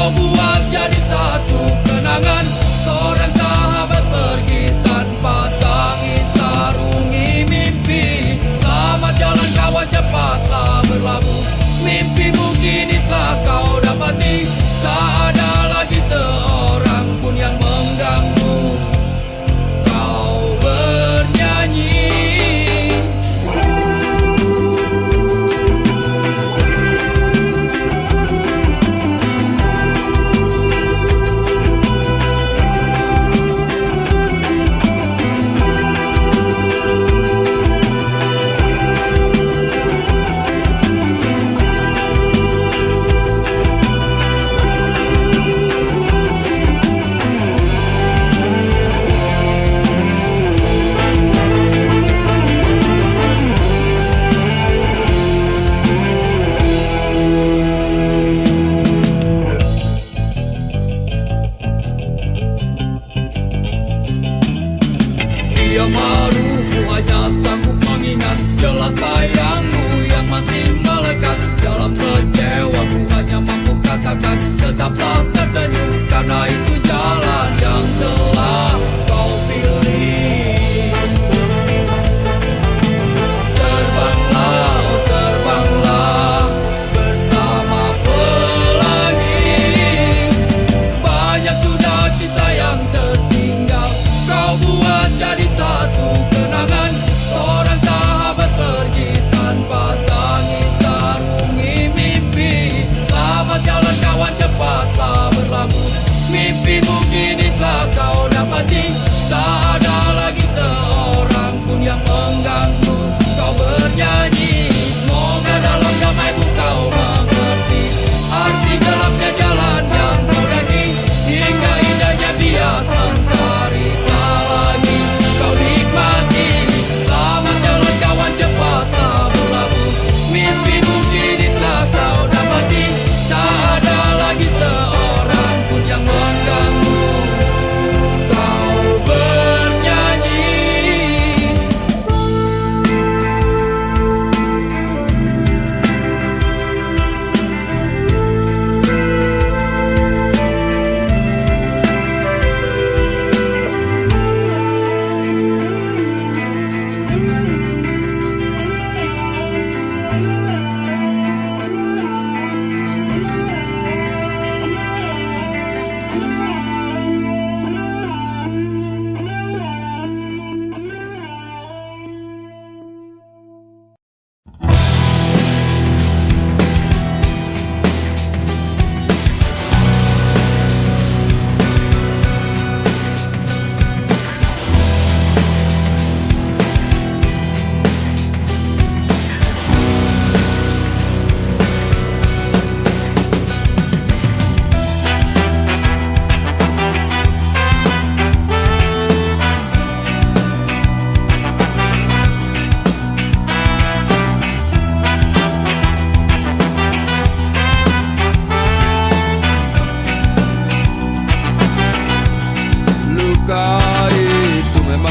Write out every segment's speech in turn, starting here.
kau buat jadi satu kenangan. Seorang sahabat pergi tanpa tangis, sarungi mimpi. Selamat jalan kawan, cepatlah berlabuh. Mimpimu kini telah kau dapati. Tak ada lagi seorang pun yang mengganggu kau bernyanyi. Dia malu, ku hanya sanggup mengingat jelas bayangmu yang masih melekat. Dalam kecewa ku hanya mampu katakan tetaplah tersenyum, karena itu jalan yang telah kau pilih. Terbanglah, oh terbanglah bersama pelangi. Banyak sudah kisah yang tertinggal, kau buat jadi satu kenangan. Seorang sahabat pergi tanpa tangis, sarungi mimpi. Selamat jalan kawan, cepatlah berlabuh. Mimpimu kini telah kau dapati. Tak ada lagi seorang pun yang mengganggu kau bernyanyi. Semoga dalam damaimu kau mengerti arti gelapnya jalan yang kau daki, hingga indahnya bias mentari tak lagi kau nikmati. Selamat jalan kawan, cepatlah berlabuh. Mimpimu kini telah kau dapati. Tak ada lagi seorang pun yang mengganggu kau bernyanyi.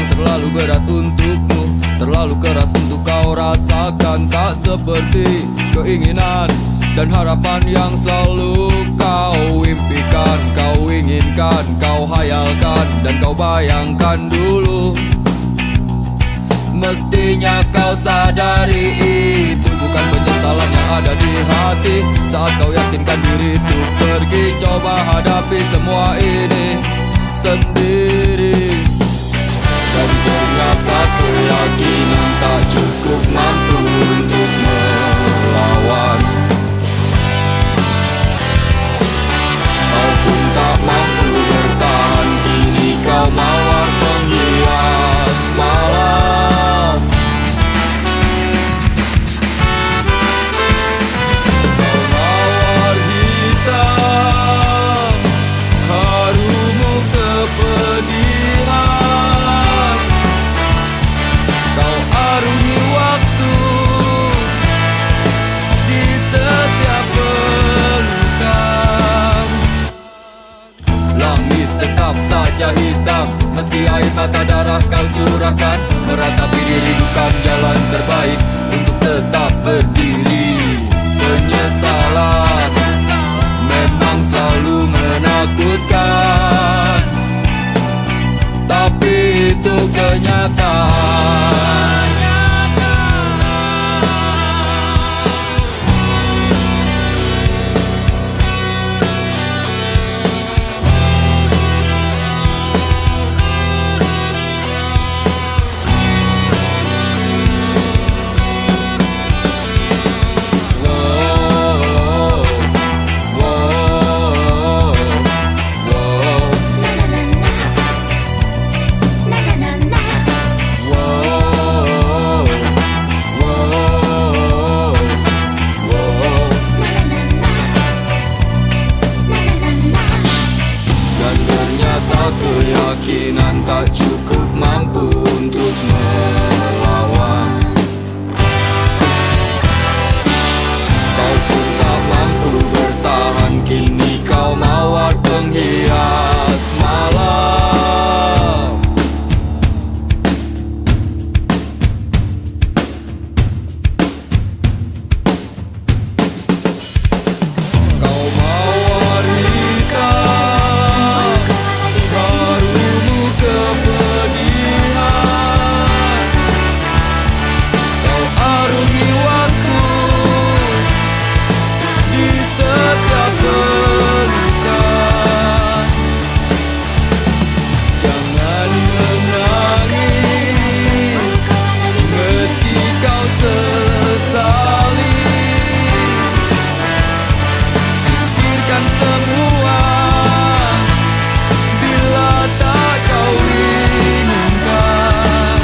Terlalu berat untukmu, terlalu keras untuk kau rasakan. Tak seperti keinginan dan harapan yang selalu kau impikan, kau inginkan, kau hayalkan, dan kau bayangkan dulu. Mestinya kau sadari itu bukan penyesalan yang ada di hati. Saat kau yakinkan diri untuk pergi, coba hadapi semua ini sendiri. Dan teringatlah keyakinan tak cukup mampu untuk melawan. Kau pun tak mampu bertahan, kini kau mawar penghias malam. Kau mawar hitam, harumu kepedihan. Kau arungi waktu di setiap pelukan. Langit tetap saja hitam, meski air mata darah kau curahkan. Meratapi diri bukan jalan terbaik untuk tetap berdiri. Penyesalan memang selalu menakutkan, tapi itu kenyataan. Keyakinan tak cukup mampu untuk melawan. Kau pun tak mampu bertahan, kini kau mawar penghias malam. Kau mawar hitam, garumu kepedihan. Kau arungi waktu di setiap pelukan. Jangan menangis meski kau sesali. Singkirkan semua bila tak kau inginkan.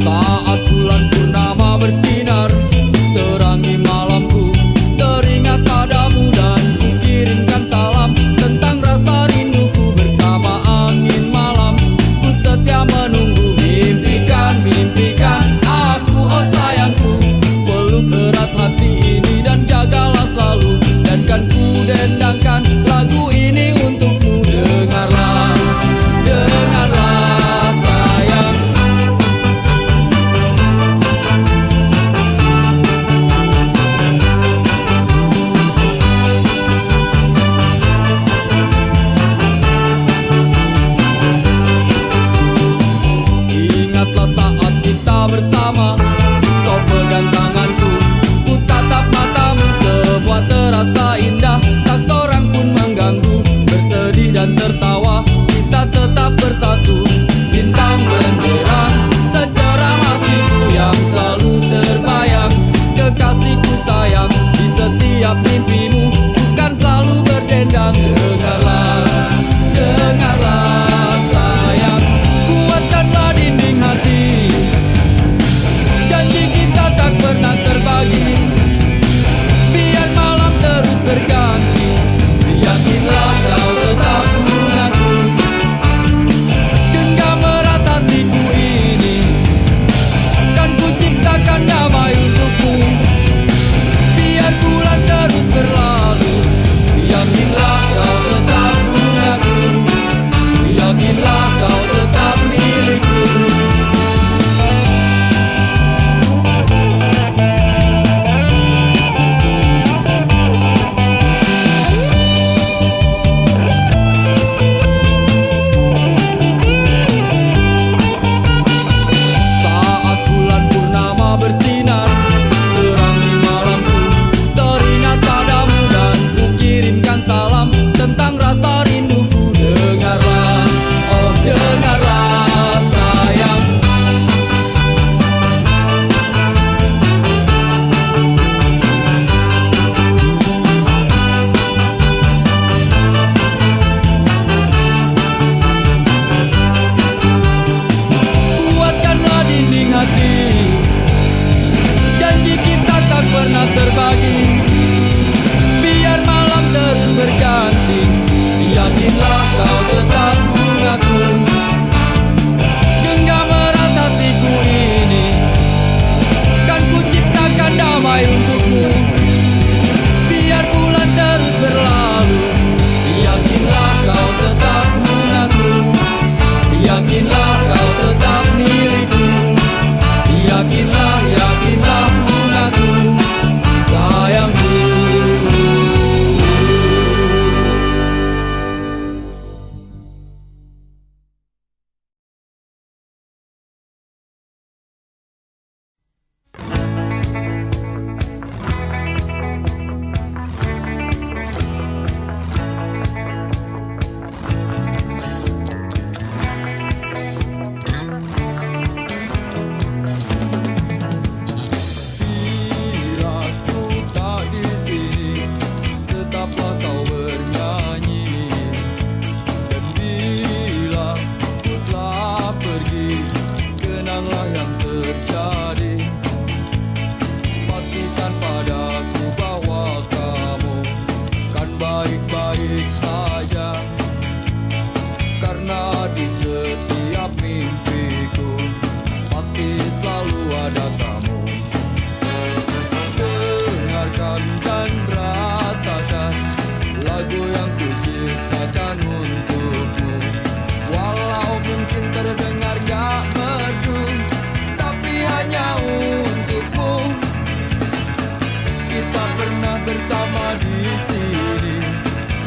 Saat bulan pun baik-baik saja, karena di setiap mimpiku pasti selalu ada kamu. Dengarkan dan rasakan lagu yang kuciptakan untukmu. Walau mungkin terdengar gak merdu, tapi hanya untukmu. Kita pernah bersama di sini,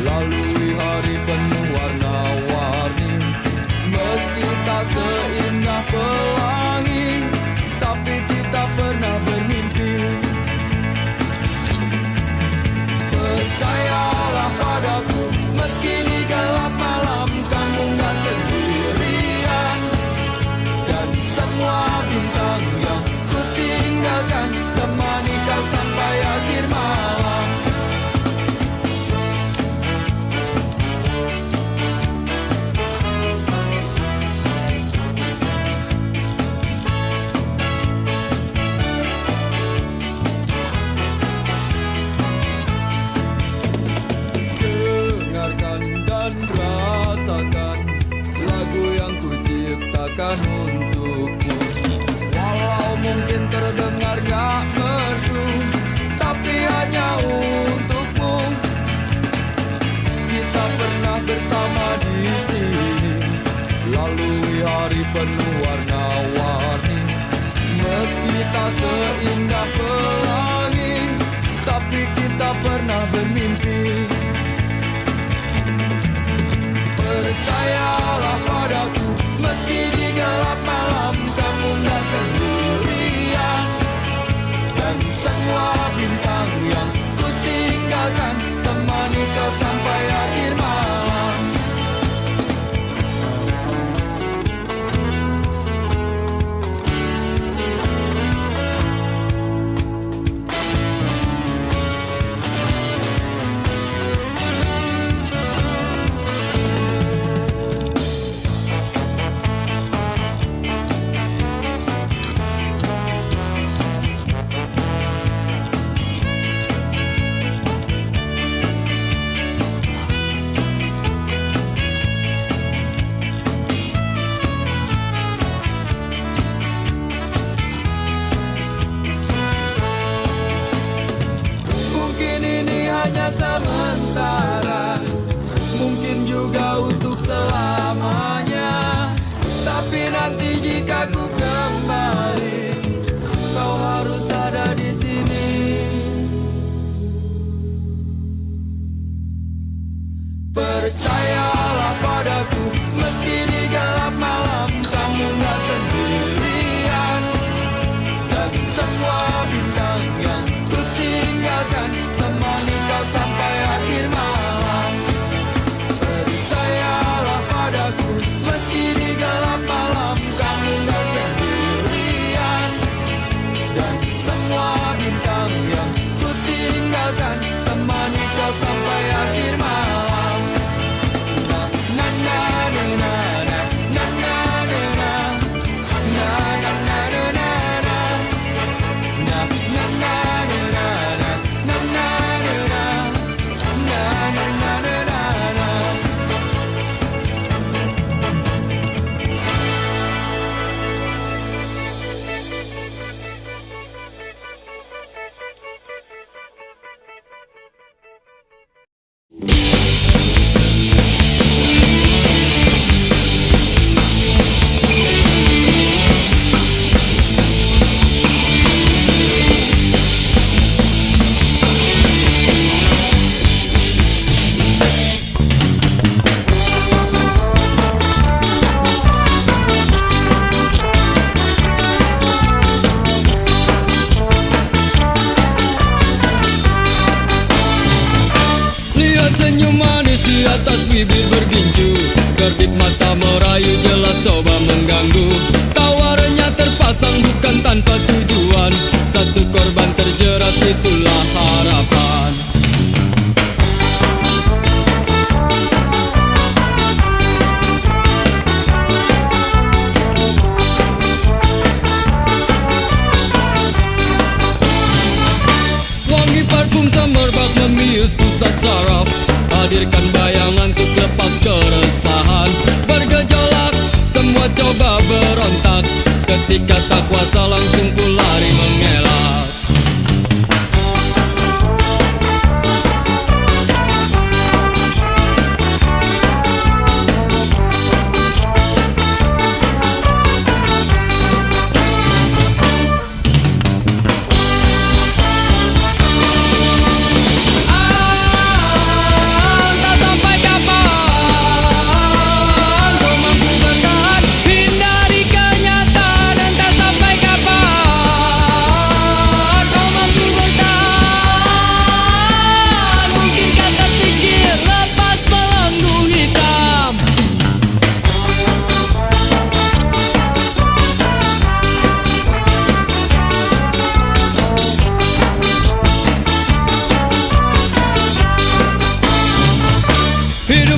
lalui hari penuh warna-warni. Meski tak seindah pelangi, tapi kita pernah bermimpi. Percayalah padaku, meski di gelap malam kamu gak sendirian. Dan semua bintang yang ku tinggalkan temani kau sampai akhir malam. Dengarkan dan rasakan lagu yang ku ciptakan untukmu. Walau mungkin terdengar gak merdu, tapi hanya untukmu. Kita pernah bersama di sini, lalui hari penuh warna-warni. Meski tak seindah pelangi, tapi kita pernah bermimpi. Percayalah padaku, meski di gelap malam kamu gak sendirian. Dan semua bintang yang ku tinggalkan temani kau sampai akhir malam. Hanya sementara, mungkin juga untuk selamanya. Tapi nanti jika ku kembali, kau harus ada di sini. Percayalah padaku, meski di gelap malam kamu gak sendirian. Dan semua bintang yang ku tinggalkan temani kau sampai akhir malam. Percayalah padaku, meski di gelap malam kamu gak sendirian. Dan semua bintang yang ku tinggalkan temani kau sampai akhir malam. Na na na na na na na na na na na na na na na na na na. Senyum manis di atas bibir bergincu, kedip mata merayu jelas coba mengganggu. Tawarannya terpasang bukan tanpa tujuan, satu korban terjerat itulah harapan. Wangi parfum semerbak membius pusat saraf. hadirkan bayangan untuk lepas keresahan. Bergejolak, semua coba berontak, ketika tak kuasa langsung ku lari mengelak.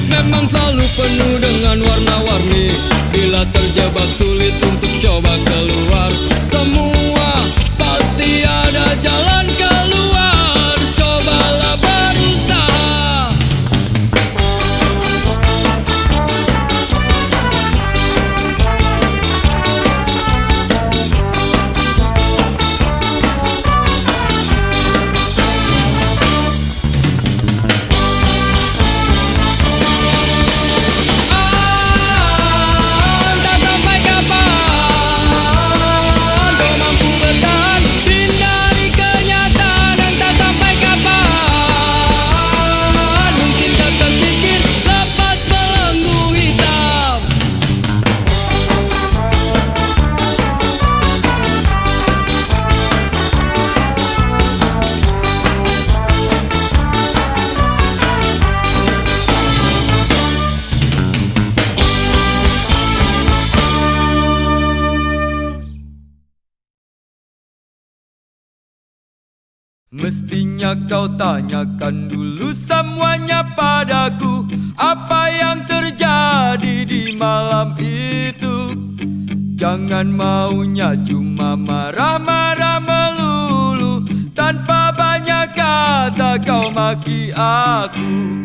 Memang selalu penuh dengan warna-warni, bila terjebak sulit untuk coba keluar. Semua pasti ada jalan keluar, cobalah berusaha. Mestinya kau tanyakan dulu semuanya padaku, apa yang terjadi di malam itu. Jangan maunya cuma marah-marah melulu, tanpa banyak kata kau maki aku.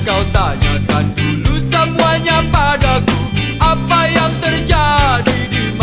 Kau tanyakan dulu semuanya padaku, apa yang terjadi di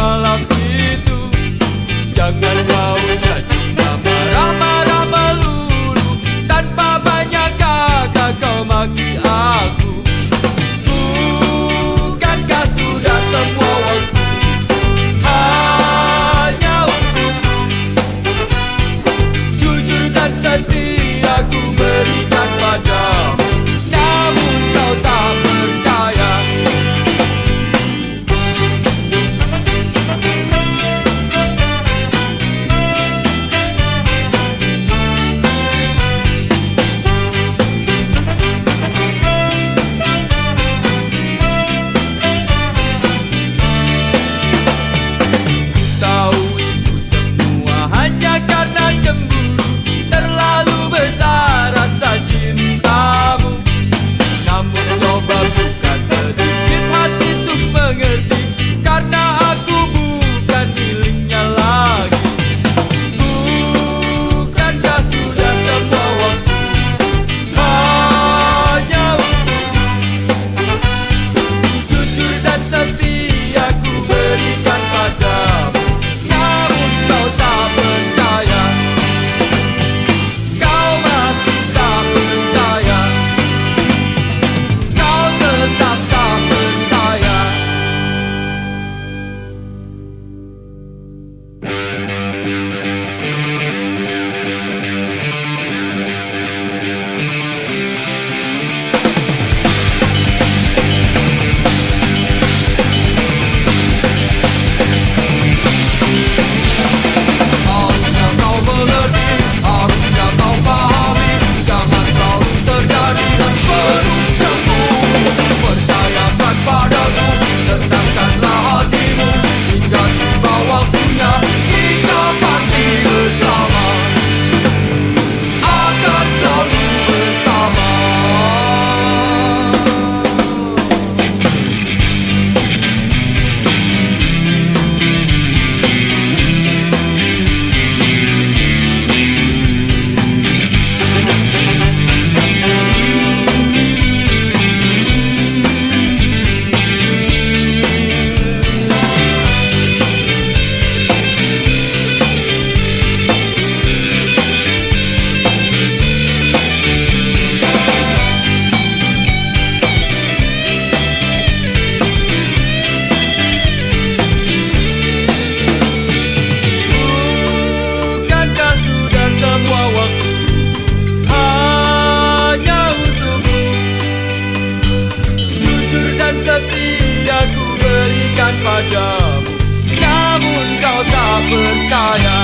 kau tak percaya.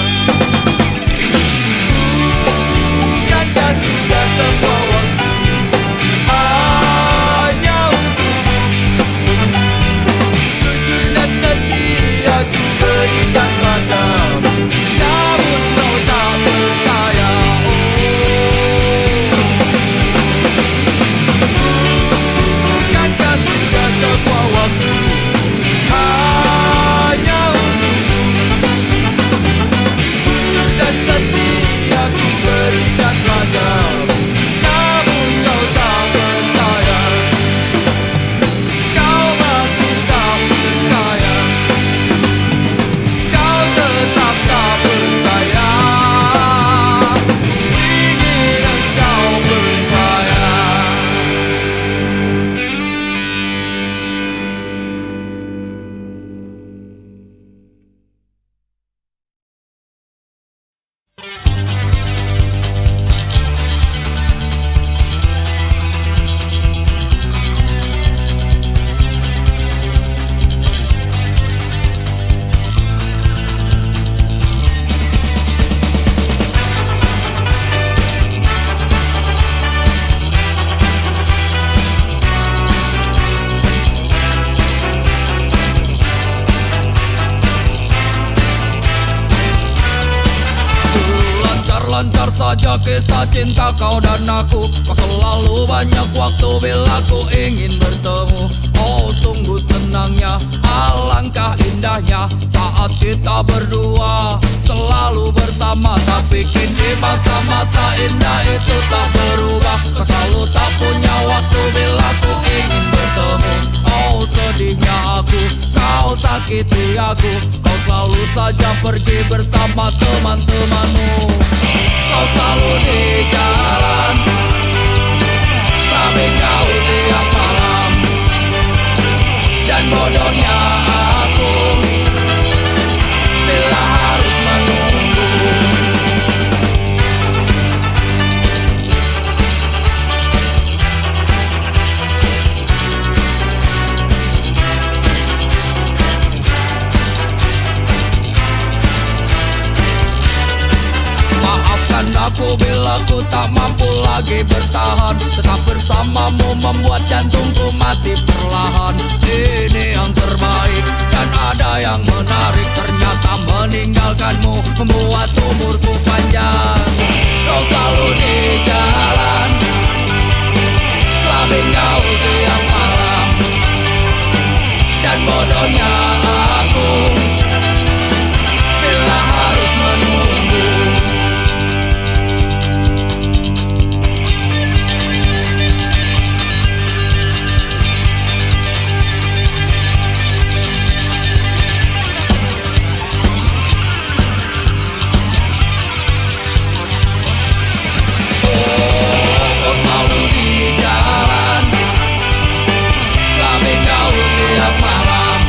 Bukankah sudah semua waktu hanya untukmu? Jujur dan setia ku berikan padamu, namun kau tak percaya. Bukankah sudah semua waktu hanya untukmu? Jujur dan setia ku berikan padamu, namun kau tak percaya. Kau masih tak percaya. Kau tetap tak percaya. Ku ingin engkau percaya. Lancar saja kisah cinta kau dan aku. Kau selalu banyak waktu bila ku ingin bertemu. Oh sungguh senangnya, alangkah indahnya saat kita berdua selalu bersama. Tapi kini masa-masa indah itu tak berubah. Kau selalu tak punya waktu bila ku ingin bertemu. Oh sedihnya aku, kau sakiti aku. Kau selalu saja pergi bersama teman-temanmu. Kau selalu di jalan, tapi kau tiap malam. Dan bodohnya aku bila harus menunggu. Maafkan aku bila ku tak mampu lagi bertahan. Tetap bersamamu membuat jantungku mati perlahan. Ini yang terbaik dan ada yang menarik. Ternyata meninggalkanmu membuat umurku panjang. Kau selalu di jalan, tapi kau tiap malam. Dan bodohnya aku bila harus menunggu. Kau selalu di jalan, tapi kau tiap malam.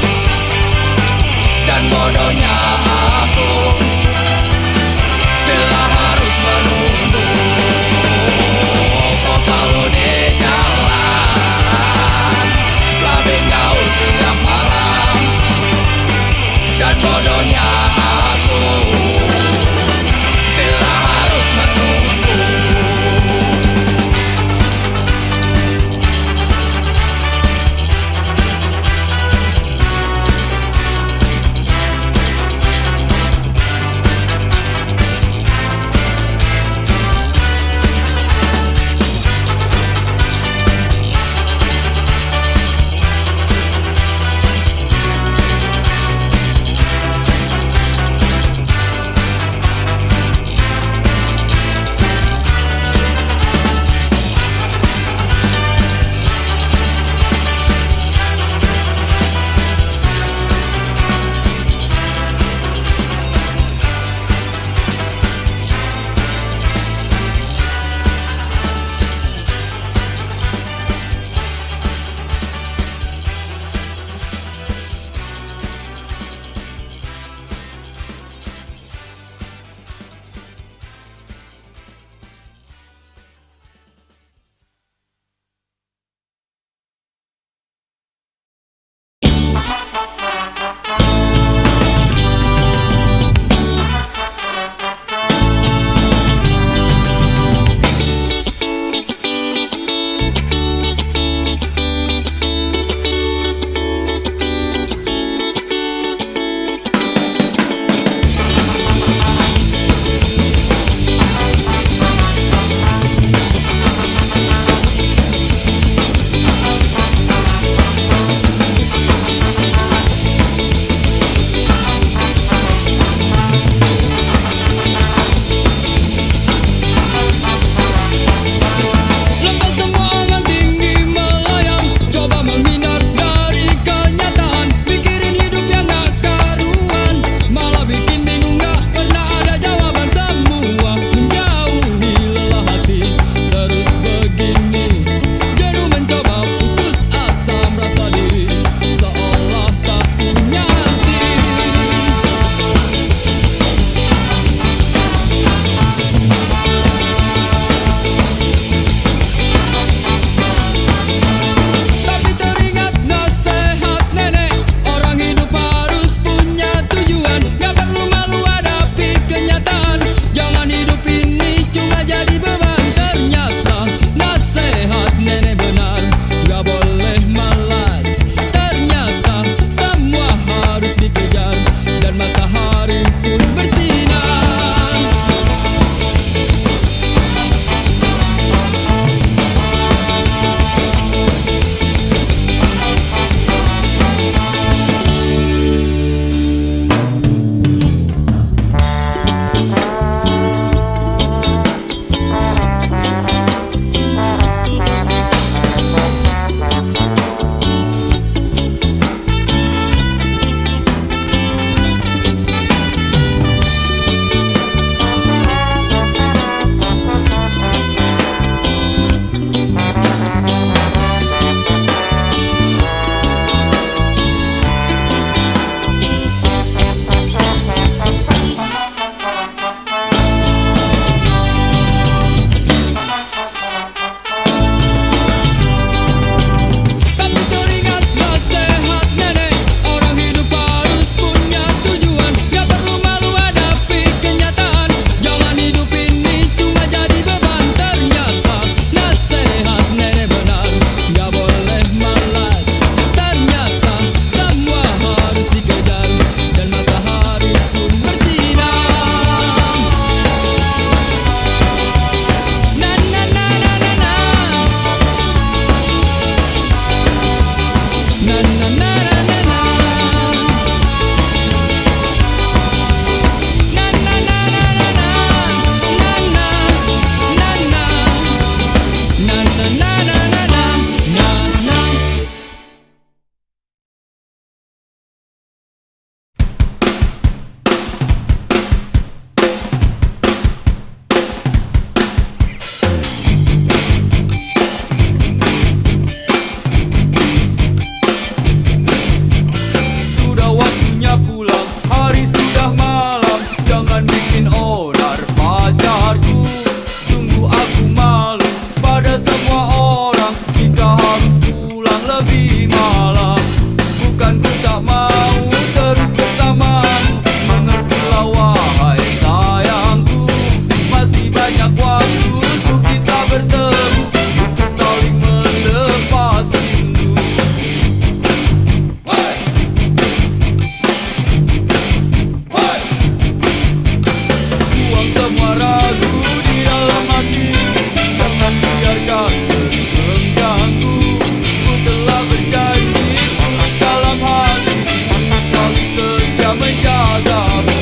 setia menjagamu.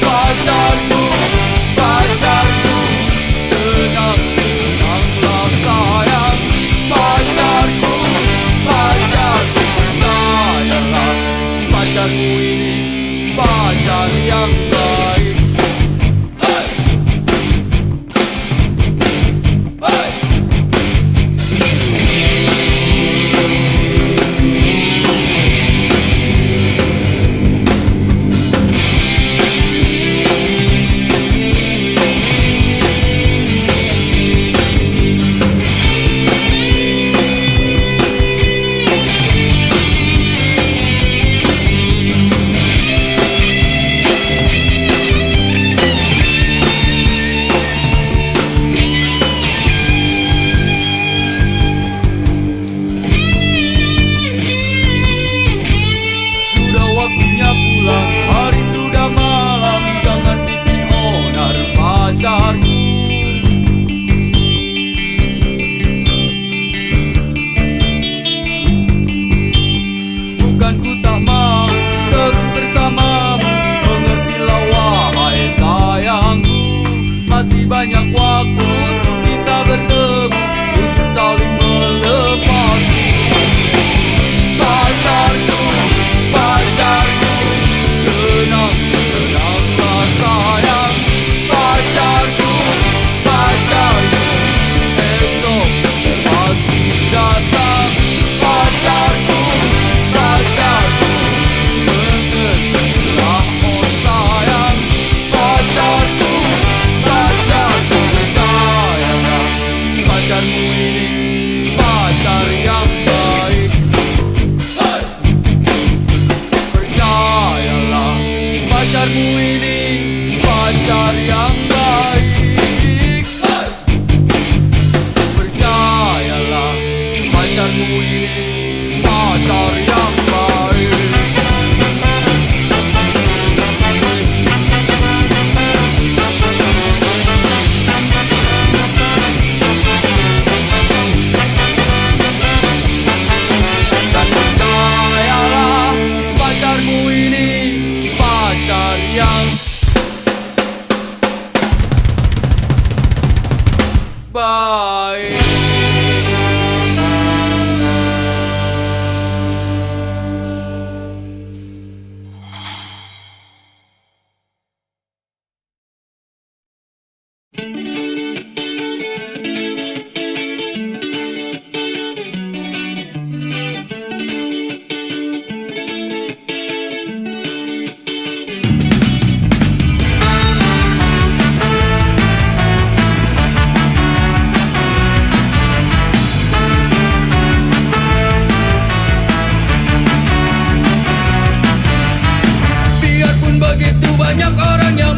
Pacarku, pacarku, tenang, tenanglah sayang. Pacarku, pacarku, percayalah, pacarmu ini pacar yang baik. Hey! Hey! Waktunya pulang, hari sudah malam, jangan bikin onar pacarku. Bukan ku tak mau terus bersamamu, mengertilah wahai sayangku. Masih banyak waktu untuk kita bertemu, untuk saling melepasku. Pacarku, pacarku, tenang, tenanglah sayang. Pacarku, pacarku, esok pasti datang. Pacarku, pacarku, mengertilah oh sayang. Pacarku, pacarku, percayalah, pacarmu ini pacar yang baik. Hey! Percayalah, pacarmu ini pacar yang baik. Hey! Percayalah, pacarmu ini pacar yang baik. Dan percayalah, pacarmu ini pacar yang baik. Biarpun begitu banyak orang yang